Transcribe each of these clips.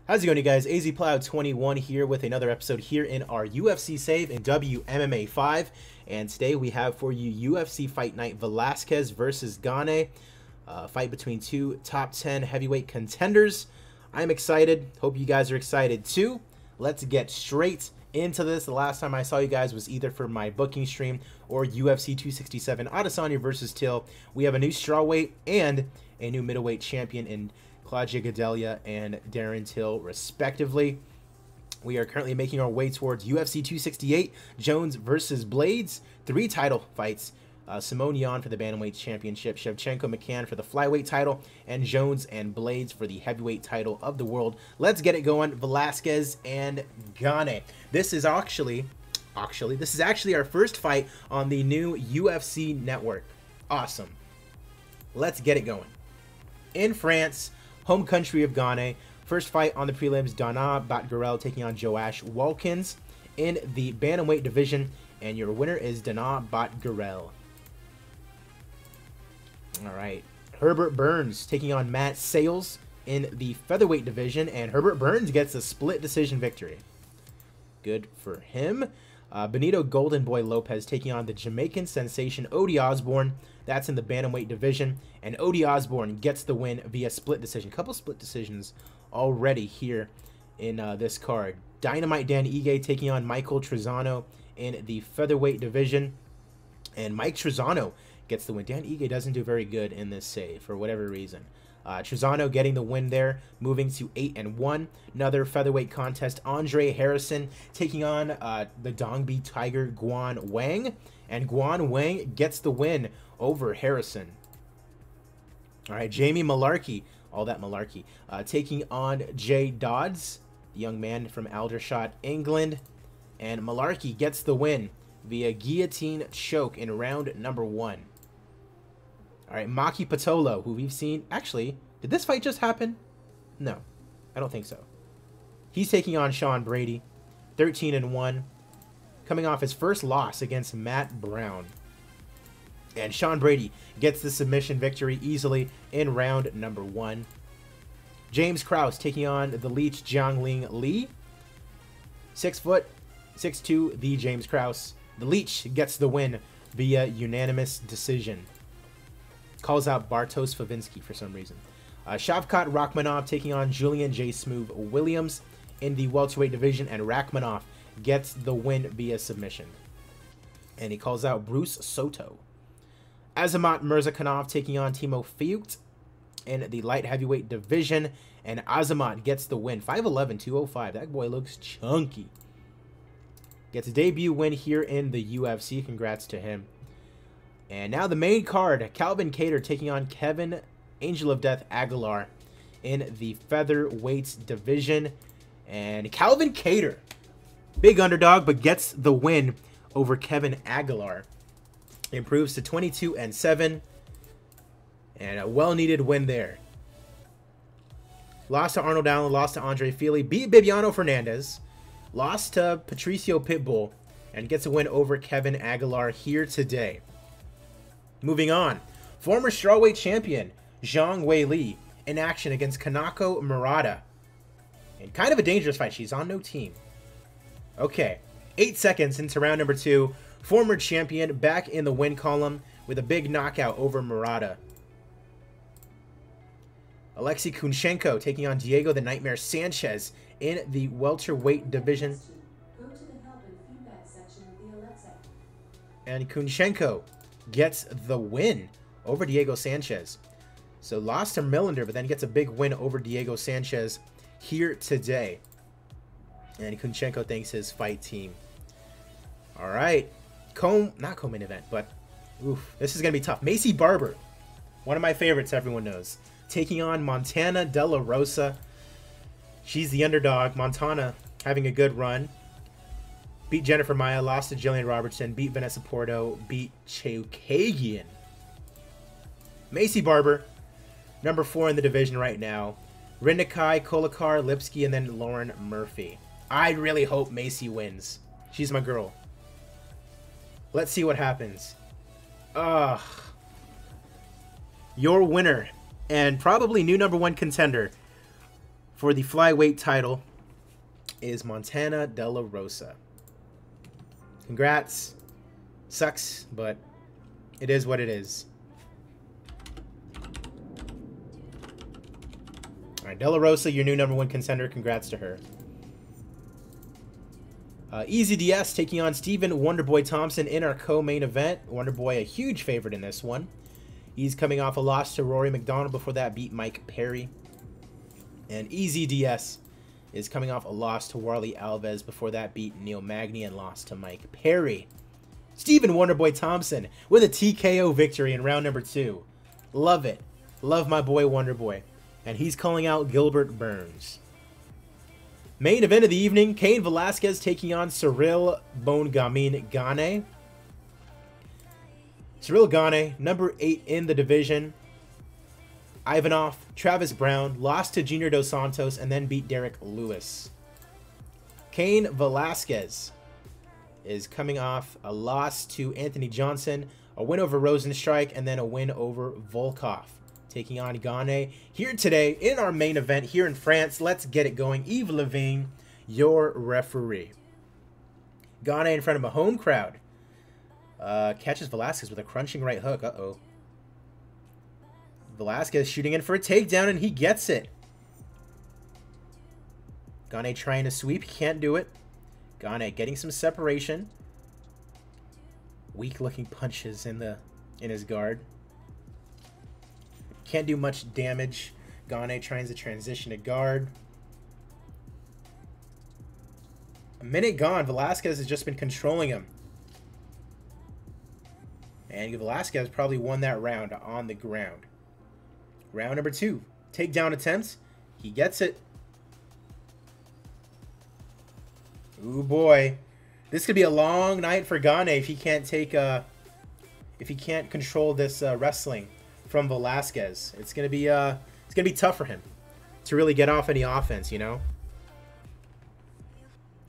How's it going, you guys? AZPlow21 here with another episode here in our UFC save in WMMA 5. And today we have for you UFC Fight Night Velasquez versus GANE. Fight between two top 10 heavyweight contenders. I'm excited. Hope you guys are excited too. Let's get straight into this. The last time I saw you guys was either for my booking stream or UFC 267 Adesanya versus Till. We have a new strawweight and a new middleweight champion in Claudia Gadelha and Darren Till, respectively. We are currently making our way towards UFC 268, Jones versus Blades. 3 title fights. Simone Yan for the Bantamweight Championship, Shevchenko McCann for the Flyweight title, and Jones and Blades for the Heavyweight title of the world. Let's get it going. Velasquez and GANE. This is actually our first fight on the new UFC network. Awesome. Let's get it going. In France, home country of GANE. First fight on the prelims, Dana Batgarel taking on Joash Walkins in the Bantamweight division, and your winner is Dana Batgarel. Alright, Herbert Burns taking on Matt Sales in the Featherweight division, and Herbert Burns gets a split decision victory. Good for him. Benito Golden Boy Lopez taking on the Jamaican sensation Odi Osbourne. That's in the Bantamweight division, and Odi Osbourne gets the win via split decision. Couple split decisions already here in this card. Dynamite Dan Ige taking on Michael Trezano in the Featherweight division, and Mike Trezano gets the win. Dan Ige doesn't do very good in this save for whatever reason. Trezano getting the win there, moving to 8-1. Another featherweight contest, Andre Harrison taking on the Dongbi Tiger Guan Wang, and Guan Wang gets the win over Harrison. All right, Jamie Malarkey, all that malarkey, taking on Jay Dodds, the young man from Aldershot, England, and Malarkey gets the win via guillotine choke in round number 1. All right, Maki Patolo, who we've seen... Actually, did this fight just happen? No, I don't think so. He's taking on Sean Brady, 13-1, coming off his first loss against Matt Brown. And Sean Brady gets the submission victory easily in round number 1. James Krause taking on the Leech Jiangling Li. 6 foot, 6'2", the James Krause. The Leech gets the win via unanimous decision. Calls out Bartosz Favinsky for some reason. Shavkat Rakhmonov taking on Julian J. Smooth Williams in the welterweight division, and Rakhmonov gets the win via submission. And he calls out Bruce Soto. Azamat Mirzakhanov taking on Timo Fiukt in the light heavyweight division, and Azamat gets the win. 5'11", 205. That boy looks chunky. Gets a debut win here in the UFC. Congrats to him. And now the main card, Calvin Kattar taking on Kevin Angel of Death Aguilar in the featherweight division. And Calvin Kattar, big underdog, but gets the win over Kevin Aguilar. Improves to 22-7. And a well-needed win there. Lost to Arnold Allen, lost to Andre Fili, beat Bibiano Fernandez, lost to Patricio Pitbull, and gets a win over Kevin Aguilar here today. Moving on, former strawweight champion Zhang Weili in action against Kanako Murata. And kind of a dangerous fight. She's on no team. Okay, 8 seconds into round number 2. Former champion back in the win column with a big knockout over Murata. Alexei Kunchenko taking on Diego the Nightmare Sanchez in the welterweight division. Go to the help and feedback section of the Alexa. And Kunchenko gets the win over Diego Sanchez. So lost to Millender, but then gets a big win over Diego Sanchez here today. And Kunchenko thanks his fight team. All right. Not co-main event, but oof, this is going to be tough. Macy Barber, one of my favorites, everyone knows, taking on Montana De La Rosa. She's the underdog. Montana having a good run. Beat Jennifer Maia, lost to Jillian Robertson, beat Vanessa Porto, beat Chookagian. Macy Barber, number 4 in the division right now. Rindakai, Kolakar, Lipsky, and then Lauren Murphy. I really hope Macy wins. She's my girl. Let's see what happens. Your winner and probably new #1 contender for the flyweight title is Montana De La Rosa. Congrats. Sucks, but it is what it is. All right, De La Rosa, your new #1 contender. Congrats to her. Easy DS taking on Stephen Wonderboy Thompson in our co-main event. Wonderboy, a huge favorite in this one. He's coming off a loss to Rory McDonald. Before that, beat Mike Perry. And Easy DS is coming off a loss to Warley Alves. Before that, beat Neil Magny and lost to Mike Perry. Stephen Wonderboy Thompson with a TKO victory in round number 2. Love it. Love my boy Wonderboy. And he's calling out Gilbert Burns. Main event of the evening, Cain Velasquez taking on CIRL GANE. CIRL GANE, number 8 in the division. Ivanov, Travis Brown, lost to Junior Dos Santos, and then beat Derek Lewis. Cain Velasquez is coming off a loss to Anthony Johnson, a win over Rosenstrike, and then a win over Volkov. Taking on Gane here today in our main event here in France. Let's get it going. Yves Lavigne, your referee. Gane in front of a home crowd. Catches Velasquez with a crunching right hook. Uh-oh. Velasquez shooting in for a takedown, and he gets it. Gane trying to sweep. He can't do it. Gane getting some separation. Weak-looking punches in his guard. Can't do much damage. Gane tries to transition to guard. A minute gone. Velasquez has just been controlling him. And Velasquez probably won that round on the ground. Round number 2. Takedown attempts. He gets it. Ooh boy. This could be a long night for Gane if he can't control this wrestling from Velasquez. It's gonna be tough for him to really get off any offense, you know.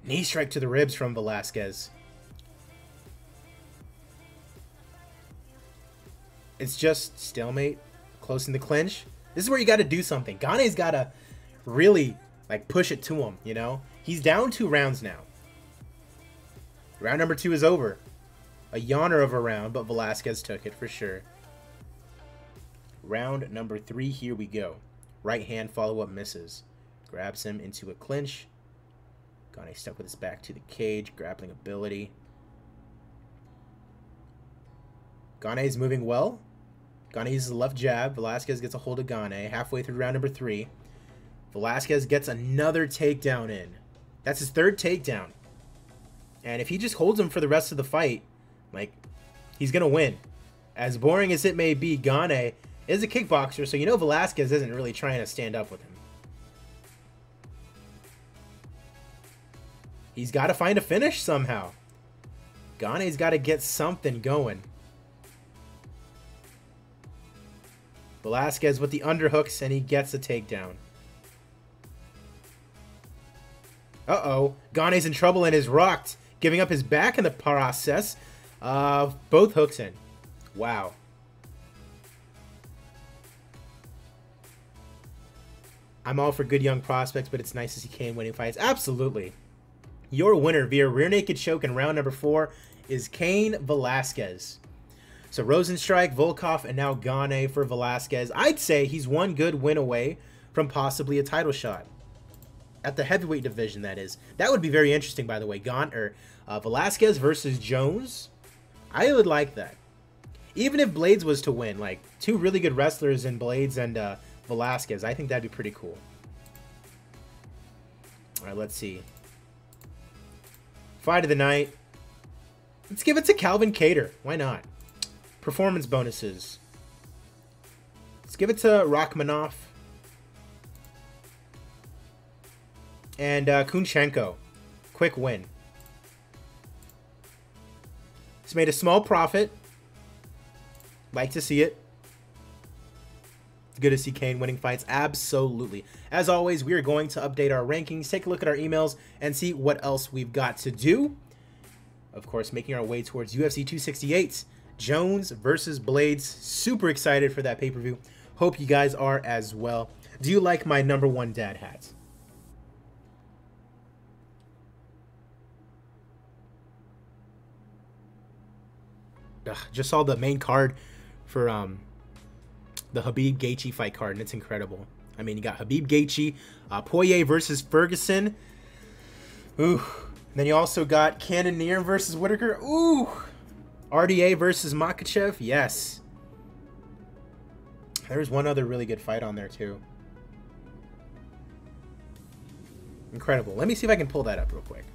Knee strike to the ribs from Velasquez. It's just stalemate, close in the clinch. This is where you got to do something. Gane's got to really like push it to him, you know. He's down 2 rounds now. Round number 2 is over. A yawner of a round, but Velasquez took it for sure. Round number 3, here we go. Right hand follow-up misses. Grabs him into a clinch. Gane stuck with his back to the cage. Grappling ability. Gane's moving well. Gane uses the left jab. Velasquez gets a hold of Gane. Halfway through round number 3. Velasquez gets another takedown in. That's his 3rd takedown. And if he just holds him for the rest of the fight, like, he's going to win. As boring as it may be, Gane is a kickboxer, so you know Velasquez isn't really trying to stand up with him. He's got to find a finish somehow. Gane's got to get something going. Velasquez with the underhooks, and he gets a takedown. Uh-oh. Gane's in trouble and is rocked, giving up his back in the process. Both hooks in. Wow. I'm all for good young prospects, but it's nice to see Cain winning fights. Absolutely. Your winner via rear naked choke in round number 4 is Cain Velasquez. So Rosenstrike, Volkov, and now Gane for Velasquez. I'd say he's one good win away from possibly a title shot. At the heavyweight division, that is. That would be very interesting, by the way. Velasquez versus Jones. I would like that. Even if Blades was to win, like 2 really good wrestlers in Blades and Velasquez, I think that'd be pretty cool. All right, let's see. Fight of the night. Let's give it to Calvin Kattar. Why not? Performance bonuses. Let's give it to Rachmaninoff. And Kunchenko. Quick win. He's made a small profit. Like to see it. It's good to see Cain winning fights. Absolutely. As always, we are going to update our rankings, take a look at our emails, and see what else we've got to do. Of course, making our way towards UFC 268. Jones versus Blades. Super excited for that pay-per-view. Hope you guys are as well. Do you like my #1 dad hat? Just saw the main card for the Habib Gaethje fight card, and it's incredible. I mean, you got Habib Gaethje, Poirier versus Ferguson. Ooh. And then you also got Cannonier versus Whitaker. Ooh. RDA versus Makhachev. Yes. There's one other really good fight on there, too. Incredible. Let me see if I can pull that up real quick.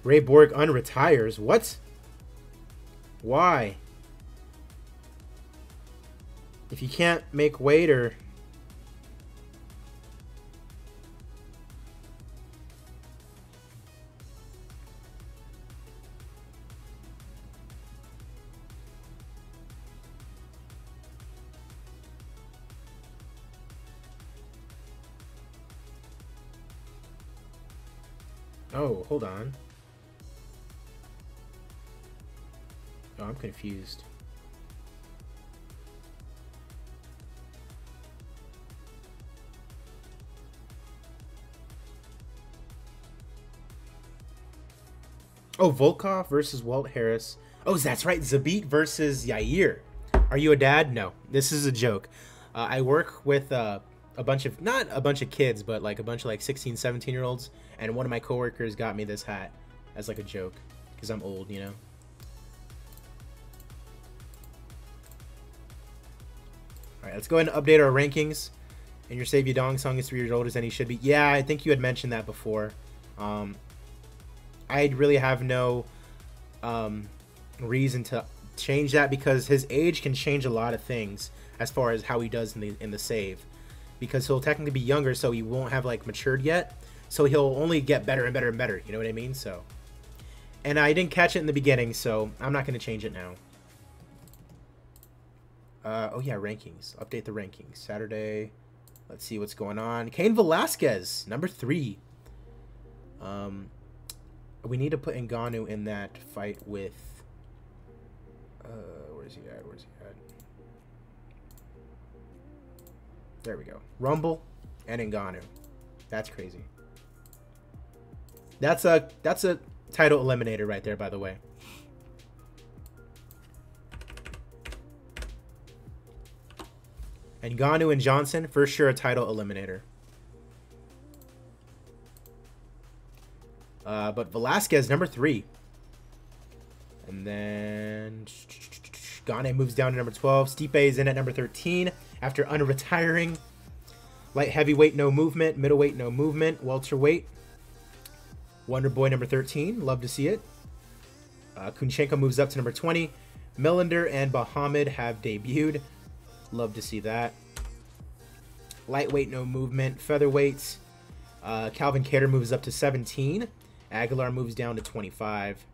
Ray Borg unretires. What? Why? If you can't make weight or... Oh, hold on. Oh, I'm confused. Oh, Volkov versus Walt Harris. Oh, that's right. Zabit versus Yair. Are you a dad? No. This is a joke. I work with a bunch of, not a bunch of kids, but like a bunch of like 16, 17-year-olds. And one of my coworkers got me this hat as like a joke. Because I'm old, you know. Alright, let's go ahead and update our rankings. And your Save Dong song is 3 years older than he should be. Yeah, I think you had mentioned that before. I really have no reason to change that because his age can change a lot of things as far as how he does in the save. Because he'll technically be younger, so he won't have like matured yet. So he'll only get better and better and better. You know what I mean? So, and I didn't catch it in the beginning, so I'm not going to change it now. Oh yeah, rankings. Update the rankings. Saturday. Let's see what's going on. CAIN Velasquez, number 3. We need to put Ngannou in that fight with... where's he at? Where's he at? There we go. Rumble and Ngannou. That's crazy. That's a title eliminator right there, by the way. Ngannou and Johnson, for sure a title eliminator. But Velasquez, number 3. And then Gane moves down to number 12. Stipe is in at number 13 after unretiring. Light heavyweight, no movement. Middleweight, no movement. Welterweight, Wonder Boy, number 13. Love to see it. Kunchenko moves up to number 20. Millender and Bahamid have debuted. Love to see that. Lightweight, no movement. Featherweights. Calvin Kattar moves up to 17. Aguilar moves down to 25.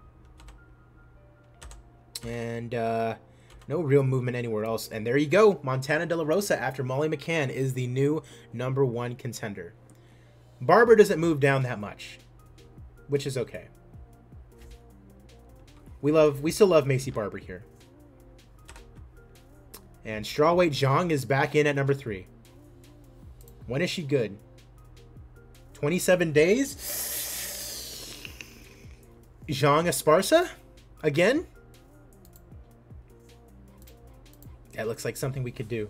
And no real movement anywhere else. And there you go. Montana De La Rosa, after Molly McCann, is the new number 1 contender. Barber doesn't move down that much, which is okay. We still love Macy Barber here. And strawweight Zhang is back in at number 3. When is she good? 27 days? Zhang Esparza? Again? That looks like something we could do.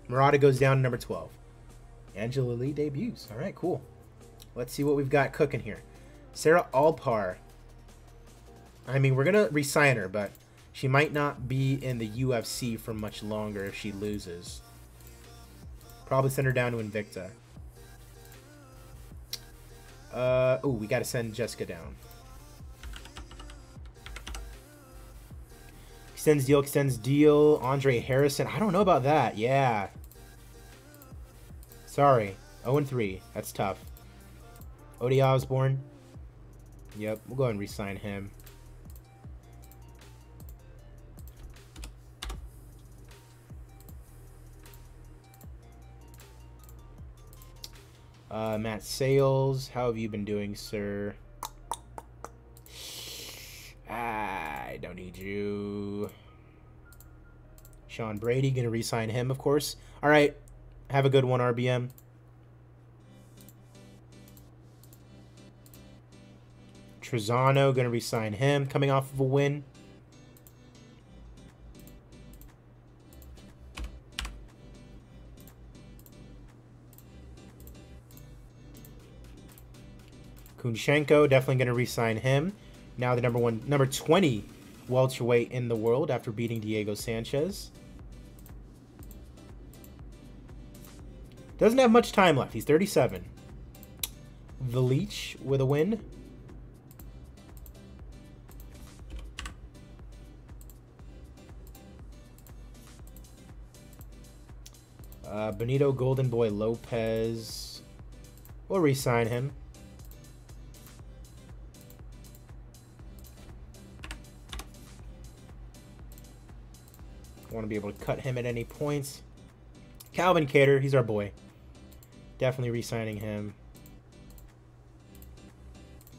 Murata goes down to number 12. Angela Lee debuts. All right, cool. Let's see what we've got cooking here. Sarah Alpar. I mean, we're going to re-sign her, but she might not be in the UFC for much longer if she loses. Probably send her down to Invicta. Oh, we got to send Jessica down. Extends deal. Andre Harrison. I don't know about that. Yeah. Sorry. 0-3. That's tough. Odie Osborne. Yep, we'll go ahead and re-sign him. Matt Sales, how have you been doing, sir? Alright, don't need you. Sean Brady, going to re-sign him, of course. Alright, have a good one, RBM. Trezano, going to re-sign him, coming off of a win. Kunchenko, definitely going to re-sign him. Now the number 20 welterweight in the world after beating Diego Sanchez. Doesn't have much time left. He's 37. The Leech with a win. Benito Golden Boy Lopez. We'll re-sign him. Want to be able to cut him at any points. Calvin Cater, he's our boy. Definitely re-signing him.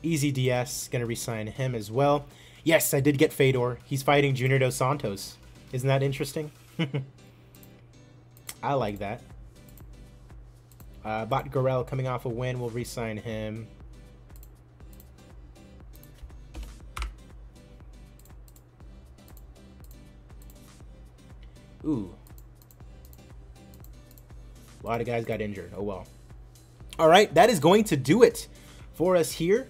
Easy DS, gonna re-sign him as well. Yes, I did get Fedor. He's fighting Junior Dos Santos. Isn't that interesting? I like that. Bot Gorel coming off a win. We'll re-sign him. Ooh. A lot of guys got injured. Oh, well. All right, that is going to do it for us here.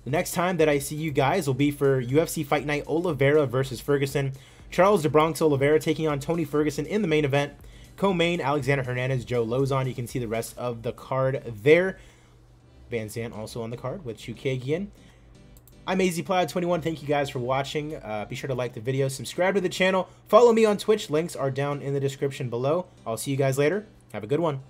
The next time that I see you guys will be for UFC Fight Night Oliveira versus Ferguson. Charles de Bronx Oliveira taking on Tony Ferguson in the main event. Co-main, Alexander Hernandez, Joe Lozon. You can see the rest of the card there. Van Zandt also on the card with Chukagian. I'm AZPloud21. Thank you guys for watching. Be sure to like the video, subscribe to the channel, follow me on Twitch. Links are down in the description below. I'll see you guys later. Have a good one.